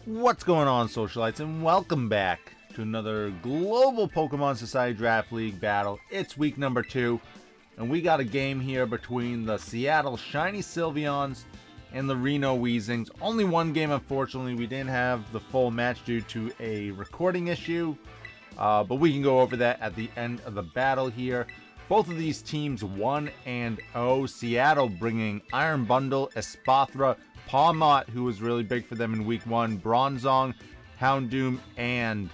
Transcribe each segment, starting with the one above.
What's going on, Socialites, and welcome back to another Global Pokemon Society Draft League battle. It's week number 2, and we got a game here between the Seattle Shiny Sylveons and the Reno Weezings. Only one game, unfortunately. We didn't have the full match due to a recording issue, but we can go over that at the end of the battle here. Both of these teams 1-0. Seattle bringing Iron Bundle, Espathra, Pawmot, who was really big for them in week 1, Bronzong, Houndoom, and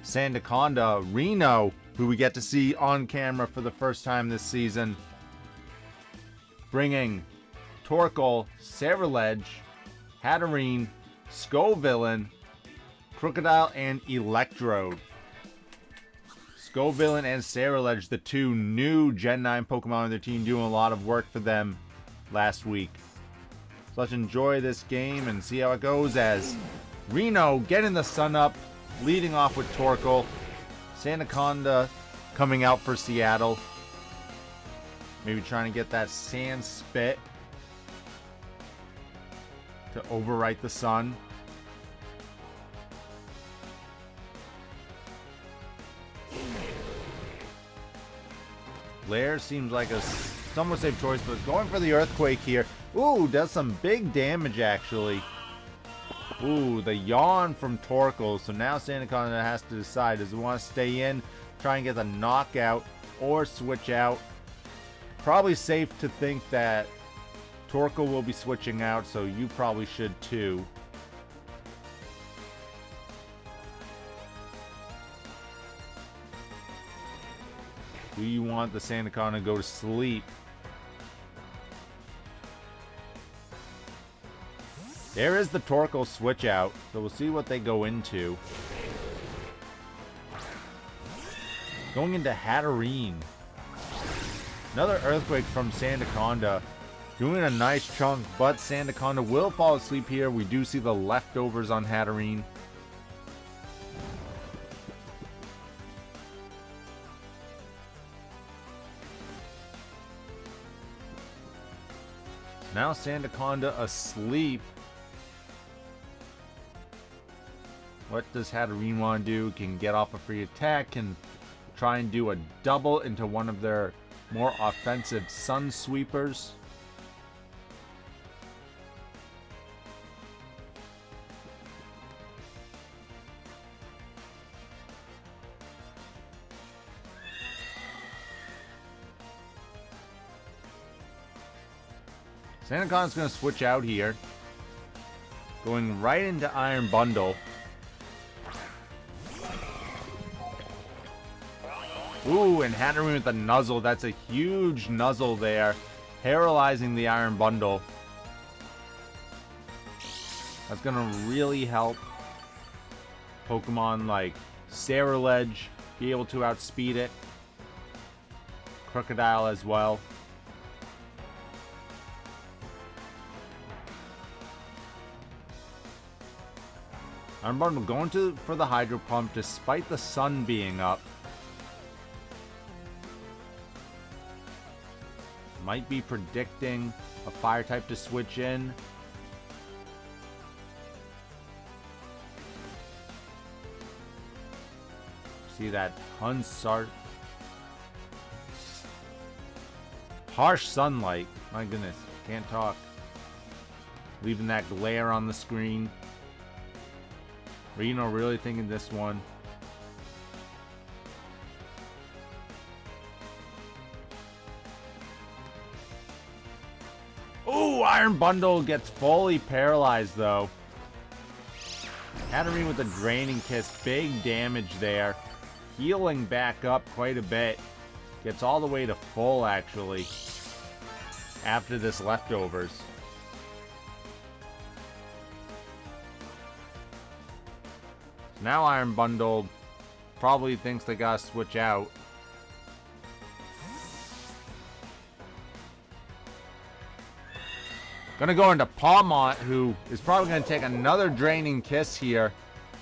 Sandaconda. Reno, who we get to see on camera for the first time this season, bringing Torkoal, Ceruledge, Hatterene, Scovillain, Krookodile, and Electrode. Scovillain and Ceruledge, the two new Gen 9 Pokemon on their team, doing a lot of work for them last week. So let's enjoy this game and see how it goes as Reno getting the sun up, leading off with Torkoal. Sandaconda coming out for Seattle. Maybe trying to get that sand spit to overwrite the sun. Lair seems like a somewhat safe choice, but going for the Earthquake here. Ooh, does some big damage actually. Ooh, the yawn from Torkoal. So now Sandaconda has to decide, does it want to stay in, try and get the knockout, or switch out? Probably safe to think that Torkoal will be switching out, so you probably should too. Do you want the Sandaconda to go to sleep? There is the Torkoal switch out, so we'll see what they go into. Going into Hatterene. Another Earthquake from Sandaconda. Doing a nice chunk, but Sandaconda will fall asleep here. We do see the leftovers on Hatterene. Now Sandaconda asleep. What does Hatterene want to do? Can get off a free attack, can try and do a double into one of their more offensive Sun Sweepers. Sandaconda's going to switch out here. Going right into Iron Bundle. Ooh, and Hatterene with the Nuzzle. That's a huge Nuzzle there. Paralyzing the Iron Bundle. That's going to really help Pokemon like Ceruledge be able to outspeed it. Krookodile as well. Iron Bundle going for the Hydro Pump despite the sun being up. Might be predicting a fire type to switch in. See that Hunsart. Harsh sunlight. My goodness, can't talk. Leaving that glare on the screen. Reno really thinking this one. Ooh, Iron Bundle gets fully paralyzed though. Hatterene with a Draining Kiss, big damage there. Healing back up quite a bit. Gets all the way to full actually. After this leftovers. Now Iron Bundle probably thinks they gotta switch out. Gonna go into Pawmot, who is probably gonna take another Draining Kiss here.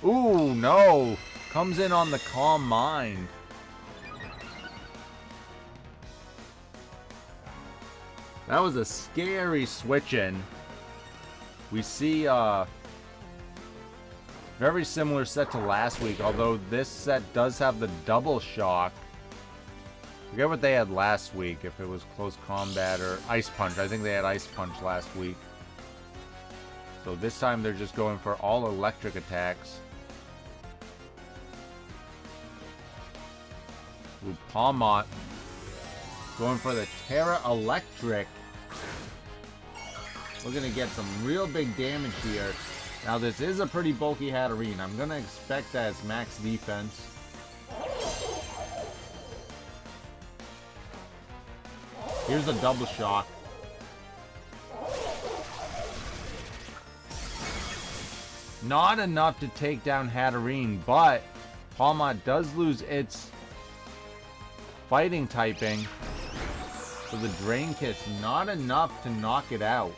Ooh, no. Comes in on the Calm Mind. That was a scary switch in. We see Very similar set to last week, although this set does have the double shock. Forget what they had last week, if it was close combat or ice punch. I think they had ice punch last week. So this time they're just going for all electric attacks. Ooh, Pawmot going for the Terra Electric. We're going to get some real big damage here. Now this is a pretty bulky Hatterene. I'm going to expect that it's max defense. Here's a double shock. Not enough to take down Hatterene, but Pawmot does lose its fighting typing. So the Drain Kiss, not enough to knock it out.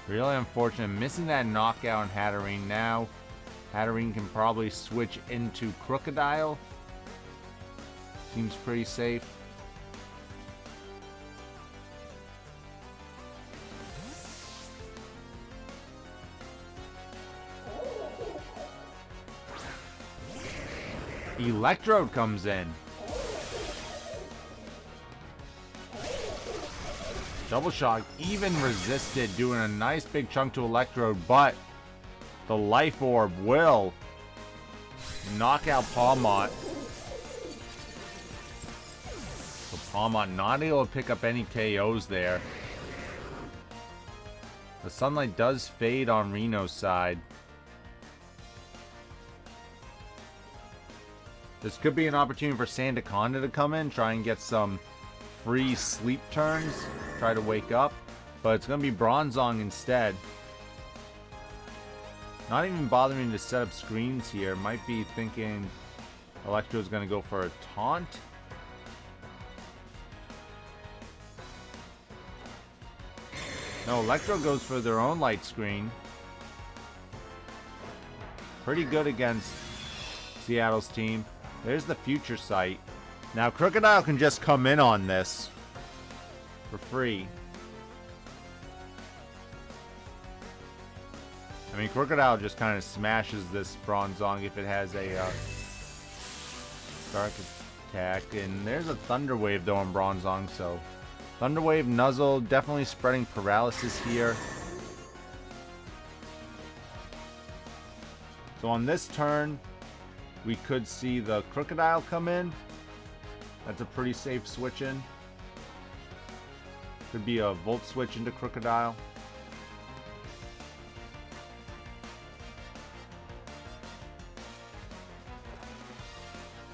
Really unfortunate. Missing that knockout on Hatterene. Now, Hatterene can probably switch into Krookodile. Seems pretty safe. Electrode comes in. Double shock even resisted, doing a nice big chunk to Electrode, but the Life Orb will knock out Pawmot. So Pawmot not able to pick up any KOs there. The sunlight does fade on Reno's side. This could be an opportunity for Sandaconda to come in, try and get some free sleep turns, try to wake up, but it's going to be Bronzong instead. Not even bothering to set up screens here. Might be thinking Electrode's going to go for a taunt. No, Electrode goes for their own light screen. Pretty good against Seattle's team. There's the future sight. Now Krookodile can just come in on this for free. I mean, Krookodile just kind of smashes this Bronzong if it has a dark attack. And there's a Thunder Wave though on Bronzong, so Thunder Wave, Nuzzle, definitely spreading paralysis here. So on this turn, we could see the Krookodile come in. That's a pretty safe switch in. Could be a Volt switch into Krookodile.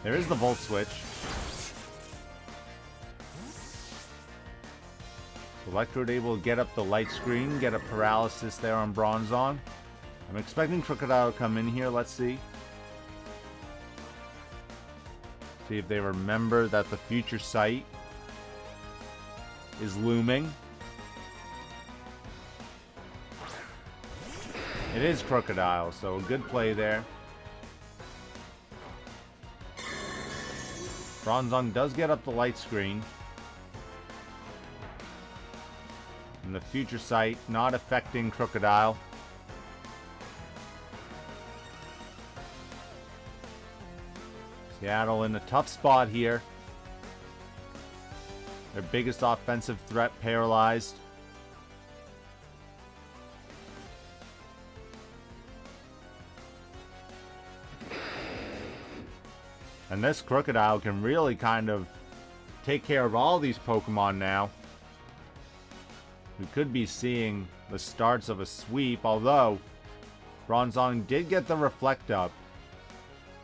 There is the Volt switch. Electrode able to get up the light screen, get a paralysis there on Bronzong. I'm expecting Krookodile to come in here. Let's see. See if they remember that the future sight is looming. It is Krookodile, so a good play there. Bronzong does get up the light screen. And the future sight not affecting Krookodile. Seattle in a tough spot here. Their biggest offensive threat paralyzed. And this Krookodile can really kind of take care of all these Pokemon now. We could be seeing the starts of a sweep, although Bronzong did get the Reflect up.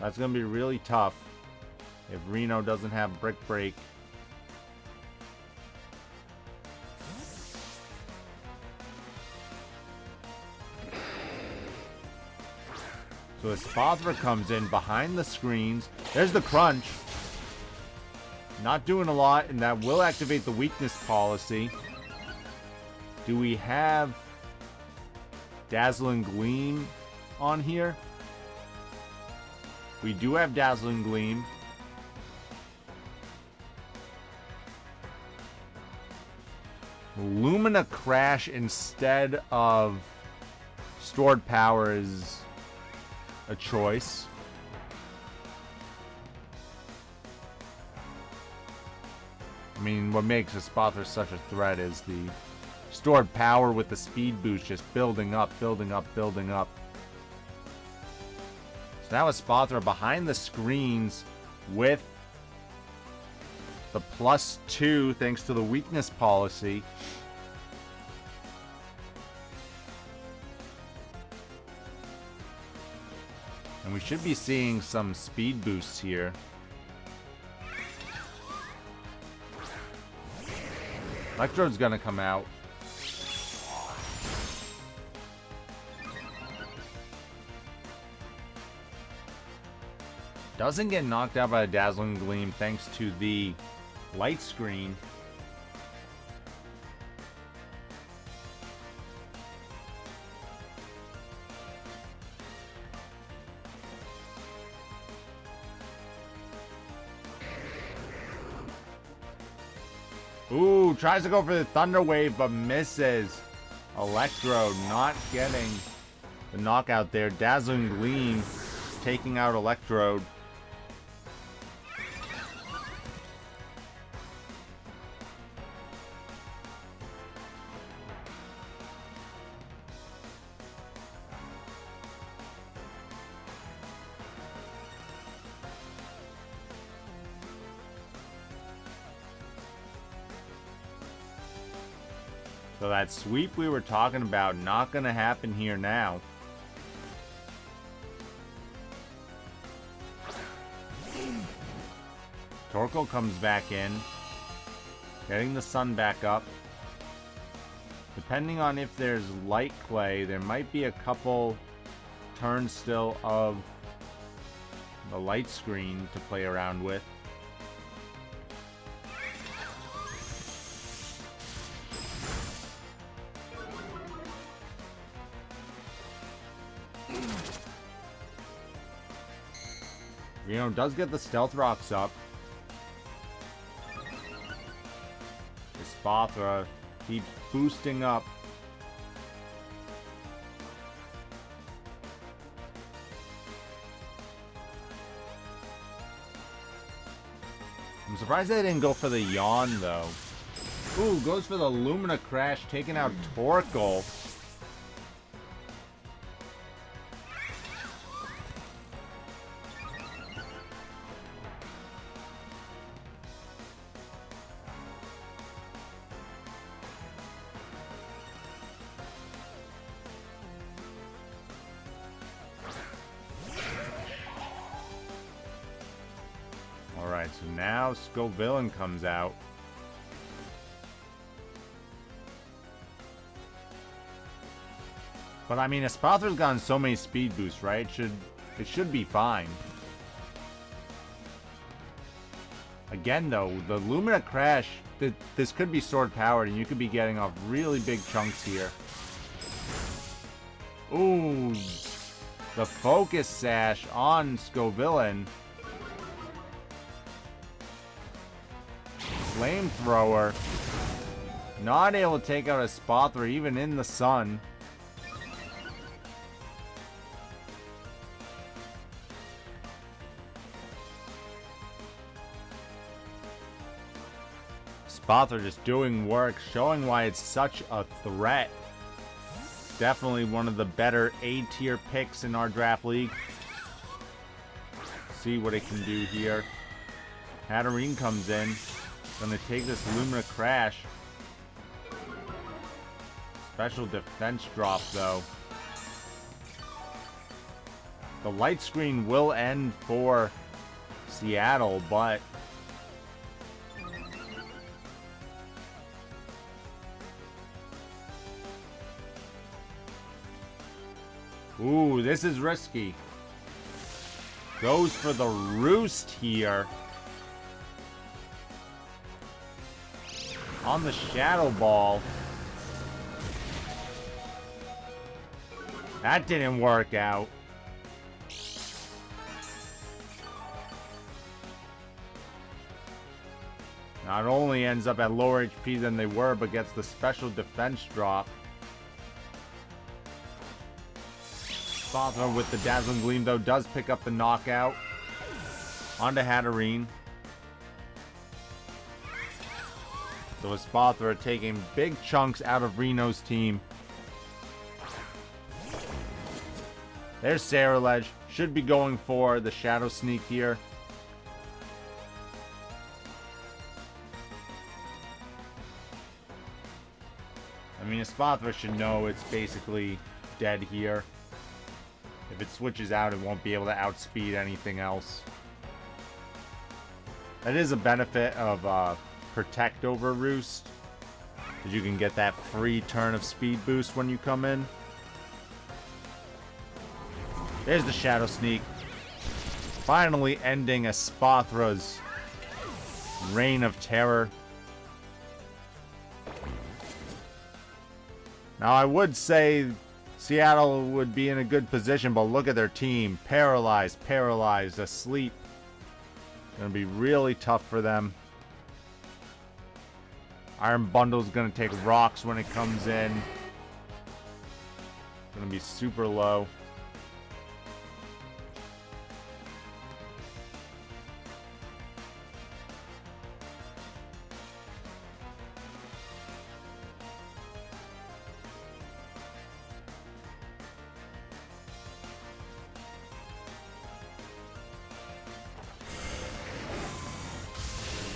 That's going to be really tough if Reno doesn't have Brick Break. So Espathra comes in behind the screens. There's the crunch. Not doing a lot, and that will activate the weakness policy. Do we have Dazzling Gleam on here? We do have Dazzling Gleam. Lumina Crash instead of Stored Power is a choice. I mean, what makes Espathra such a threat is the stored power with the speed boost just building up, building up, building up. So now Espathra behind the screens with the +2 thanks to the weakness policy. And we should be seeing some speed boosts here. Electrode's gonna come out. Doesn't get knocked out by a Dazzling Gleam thanks to the light screen. Ooh, tries to go for the Thunder Wave, but misses. Electrode not getting the knockout there. Dazzling Gleam taking out Electrode. So that sweep we were talking about, not going to happen here now. Torkoal comes back in, getting the sun back up. Depending on if there's light clay, there might be a couple turns still of the light screen to play around with. Reno does get the Stealth Rocks up. Espathra keeps boosting up. I'm surprised they didn't go for the Yawn, though. Ooh, goes for the Lumina Crash, taking out Torkoal. Alright, so now Scovillain comes out. But I mean, Espathra's gotten so many speed boosts, right? It should be fine. Again though, the Lumina Crash, this could be sword powered and you could be getting off really big chunks here. Ooh, the Focus Sash on Scovillain. Flamethrower. Not able to take out Espathra even in the sun. Espathra just doing work, showing why it's such a threat. Definitely one of the better A-tier picks in our draft league. See what it can do here. Hatterene comes in. Gonna take this Lumina Crash. Special defense drop though. The light screen will end for Seattle, but ooh, this is risky. Goes for the Roost here. on the Shadow Ball. That didn't work out. Not only ends up at lower HP than they were, but gets the special defense drop. Espathra with the Dazzling Gleam, though, does pick up the knockout onto Hatterene. So Espathra taking big chunks out of Reno's team. There's Ceruledge. Should be going for the Shadow Sneak here. I mean, Espathra should know it's basically dead here. If it switches out, it won't be able to outspeed anything else. That is a benefit of Protect over Roost, because you can get that free turn of speed boost when you come in. There's the Shadow Sneak. Finally ending Espathra's reign of terror. Now, I would say Seattle would be in a good position, but look at their team. Paralyzed, asleep. Gonna be really tough for them. Iron Bundle's gonna take rocks when it comes in. Gonna be super low.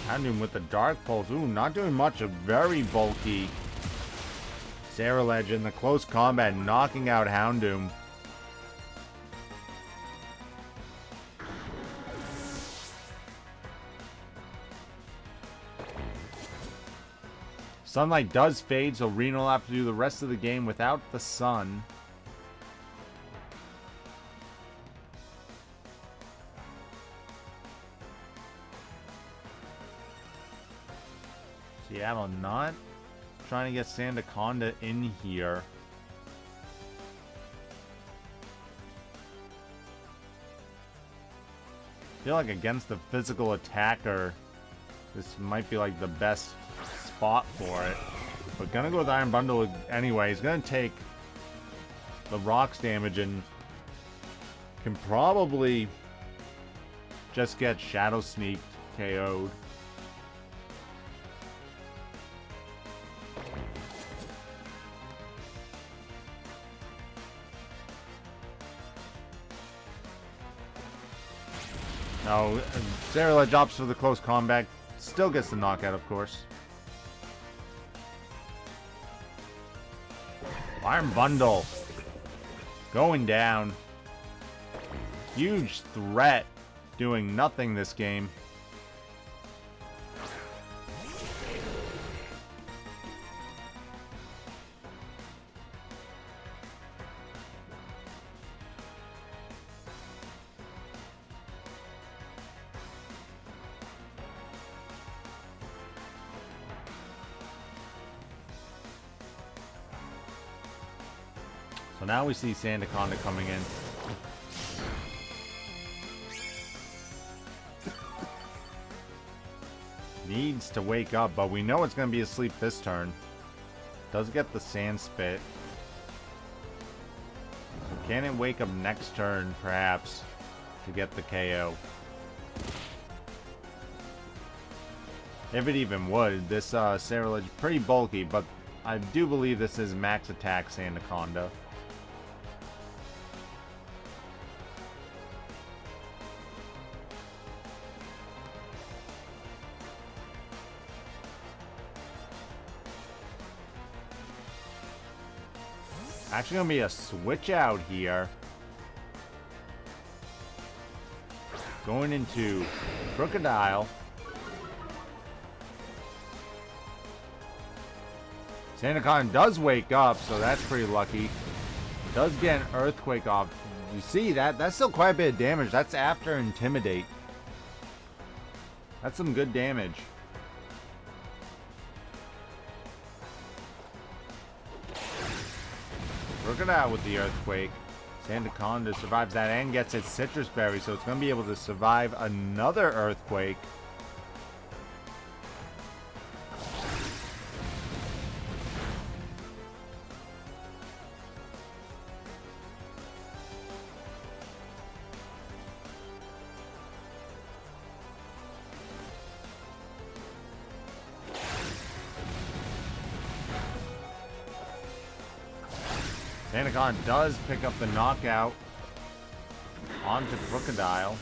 Houndoom with the Dark Pulse. Ooh, not doing much. A very bulky Ceruledge in the close combat, knocking out Houndoom. Sunlight does fade, so Reno will have to do the rest of the game without the sun. Seattle not trying to get Sandaconda in here. I feel like against the physical attacker, this might be like the best spot for it. But gonna go with Iron Bundle anyway. He's gonna take the rocks damage and can probably just get Shadow Sneaked, KO'd. No, Ceruledge opts for the close combat. Still gets the knockout, of course. Iron Bundle. Going down. Huge threat. Doing nothing this game. So now we see Sandaconda coming in. Needs to wake up, but we know it's going to be asleep this turn. Does get the Sand Spit. So can it wake up next turn, perhaps, to get the KO? If it even would. This Ceruledge pretty bulky, but I do believe this is max attack Sandaconda. Actually gonna be a switch out here. Going into Krookodile. Sandaconda does wake up, so that's pretty lucky. Does get an Earthquake off. You see that? That's still quite a bit of damage. That's after Intimidate. That's some good damage. Krookodile with the Earthquake. Sandaconda survives that and gets its Citrus Berry, so it's going to be able to survive another Earthquake. Sandaconda does pick up the knockout onto Krookodile.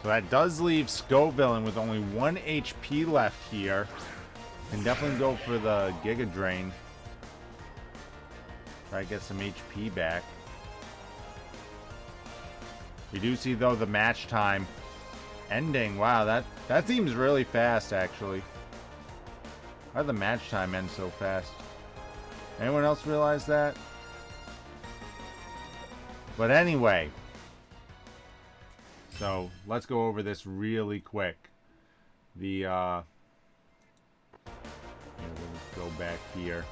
So that does leave Scovillain with only 1 HP left here. Can definitely go for the Giga Drain. Try to get some HP back. We do see, though, the match time ending. Wow, that seems really fast, actually. Why did the match time end so fast? Anyone else realize that? But anyway. So, let's go over this really quick. We'll go back here.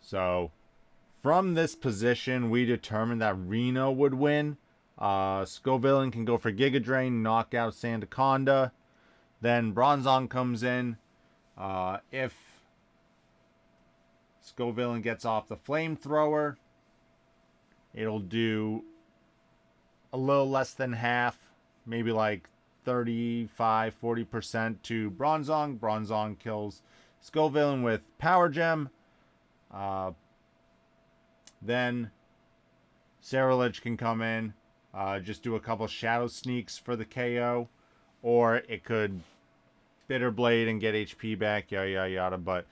So, from this position, we determined that Reno would win. Scovillain can go for Giga Drain, knock out Sandaconda. Then Bronzong comes in. If Scovillain gets off the Flamethrower, it'll do a little less than half, maybe like 35-40% to Bronzong. Bronzong kills Scovillain with Power Gem. Then Ceruledge can come in, just do a couple Shadow Sneaks for the KO, or it could Bitter Blade and get HP back, yada yada yada. But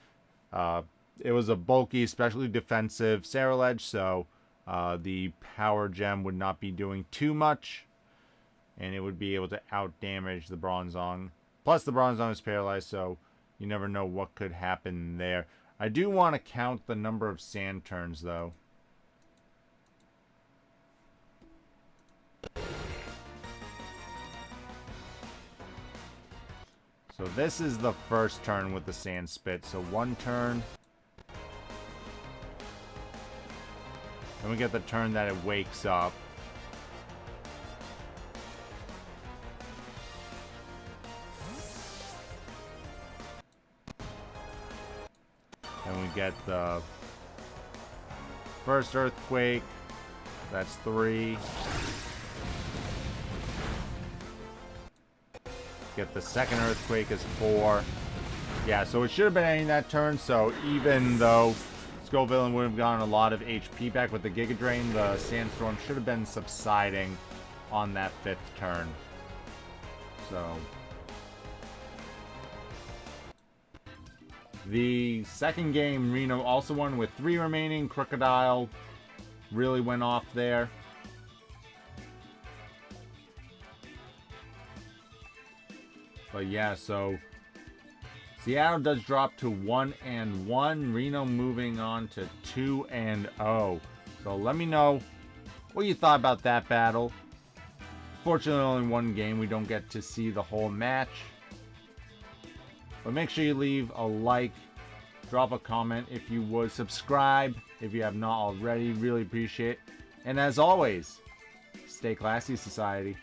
it was a bulky, especially defensive Ceruledge, so the Power Gem would not be doing too much, and it would be able to out-damage the Bronzong. Plus, the Bronzong is paralyzed, so you never know what could happen there. I do want to count the number of sand turns, though. So this is the first turn with the Sand Spit. So 1 turn. Then we get the turn that it wakes up. Then we get the first Earthquake. That's 3. Get the second Earthquake as 4. Yeah, so it should have been ending that turn. So even though Scovillain would have gotten a lot of HP back with the Giga Drain, the Sandstorm should have been subsiding on that 5th turn. So the second game, Reno also won with 3 remaining. Krookodile really went off there. But yeah, so Seattle does drop to 1-1. Reno moving on to 2-0. So let me know what you thought about that battle. Fortunately, only 1 game. We don't get to see the whole match. But make sure you leave a like, drop a comment if you would, subscribe if you have not already. Really appreciate it. And as always, stay classy, society.